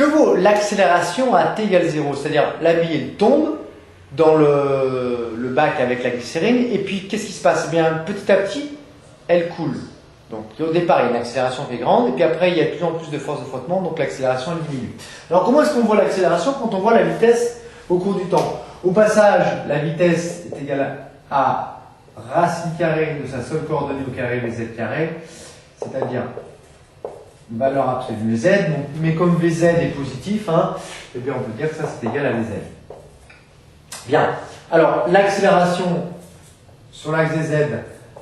Que vaut l'accélération à t égale 0? C'est-à-dire la bille elle tombe dans le bac avec la glycérine et puis qu'est-ce qui se passe? Eh bien petit à petit elle coule. Donc au départ il y a une accélération qui est grande et puis après il y a de plus en plus de force de frottement donc l'accélération elle diminue. Alors comment est-ce qu'on voit l'accélération quand on voit la vitesse au cours du temps? Au passage la vitesse est égale à racine carrée de sa seule coordonnée au carré Vz carré, c'est-à-dire valeur absolue de z, donc, mais comme Vz est positif, eh bien on peut dire que ça c'est égal à Vz. Bien, alors l'accélération sur l'axe des z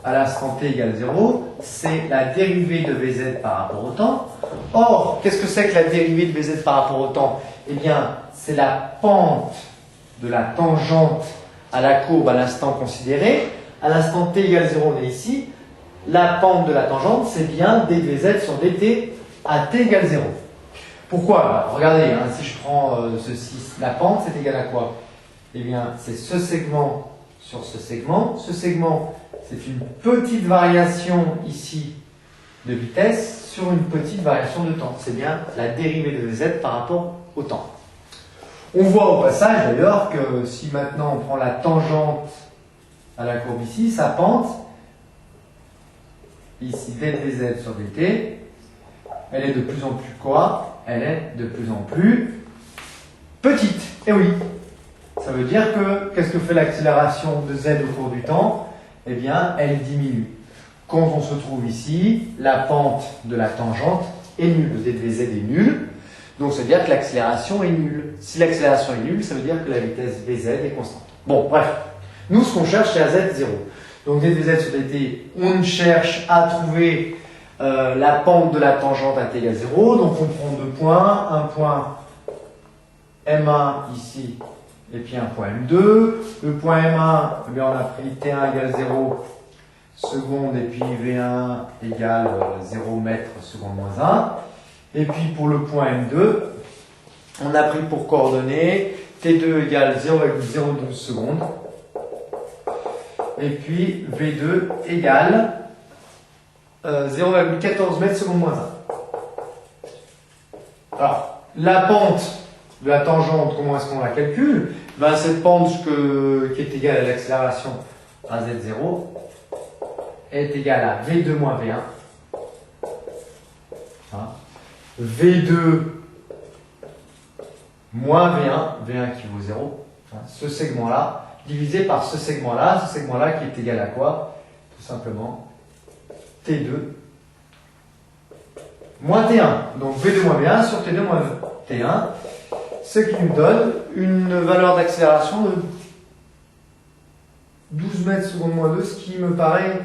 à l'instant t égale 0, c'est la dérivée de Vz par rapport au temps. Or, qu'est-ce que c'est que la dérivée de Vz par rapport au temps? Eh bien, c'est la pente de la tangente à la courbe à l'instant considéré. À l'instant t égale 0, on est ici. La pente de la tangente, c'est bien dvz sur dt à t égale 0. Pourquoi? Regardez, si je prends ceci, la pente, c'est égal à quoi? Eh bien, c'est ce segment sur ce segment. Ce segment, c'est une petite variation ici de vitesse sur une petite variation de temps. C'est bien la dérivée de z par rapport au temps. On voit au passage d'ailleurs que si maintenant on prend la tangente à la courbe ici, sa pente, ici dvz sur dt, elle est de plus en plus quoi? Elle est de plus en plus petite. Et oui, ça veut dire que, qu'est-ce que fait l'accélération de z au cours du temps? Eh bien, elle diminue. Quand on se trouve ici, la pente de la tangente est nulle, dvz est nulle, donc ça veut dire que l'accélération est nulle. Si l'accélération est nulle, ça veut dire que la vitesse vz est constante. Bon, bref, nous ce qu'on cherche c'est à z 0. Donc dvz sur dt, on cherche à trouver la pente de la tangente à t égale 0, donc on prend deux points, un point M1 ici, et puis un point M2. Le point M1, eh bien, on a pris T1 égale 0 seconde, et puis V1 égale 0 mètre seconde moins 1. Et puis pour le point M2, on a pris pour coordonnées T2 égale 0,012 secondes, et puis V2 égale 0,14 mètres seconde moins 1. Alors, la pente de la tangente, comment est-ce qu'on la calcule? Ben, cette pente qui est égale à l'accélération à z0 est égale à V2 moins V1. V2 moins V1, V1 qui vaut 0, ce segment-là, divisé par ce segment-là qui est égal à quoi? Tout simplement T2 moins T1. Donc V2 moins V1 sur T2 moins T1, ce qui nous donne une valeur d'accélération de 12 mètres seconde moins 2, ce qui me paraît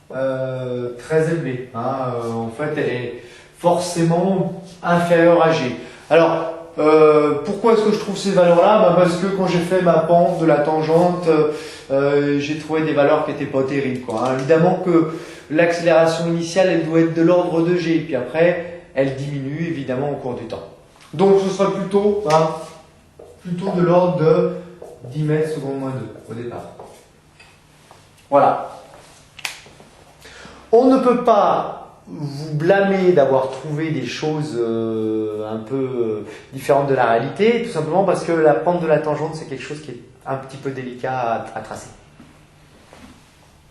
très élevé. En fait, elle est forcément inférieure à G. Alors, pourquoi est-ce que je trouve ces valeurs-là? Parce que quand j'ai fait ma pente de la tangente, j'ai trouvé des valeurs qui n'étaient pas terribles, Évidemment que l'accélération initiale, elle doit être de l'ordre de G, puis après, elle diminue évidemment au cours du temps. Donc ce sera plutôt de l'ordre de 10 mètres seconde moins 2 au départ. Voilà. On ne peut pas vous blâmer d'avoir trouvé des choses un peu différentes de la réalité, tout simplement parce que la pente de la tangente, c'est quelque chose qui est un petit peu délicat à tracer.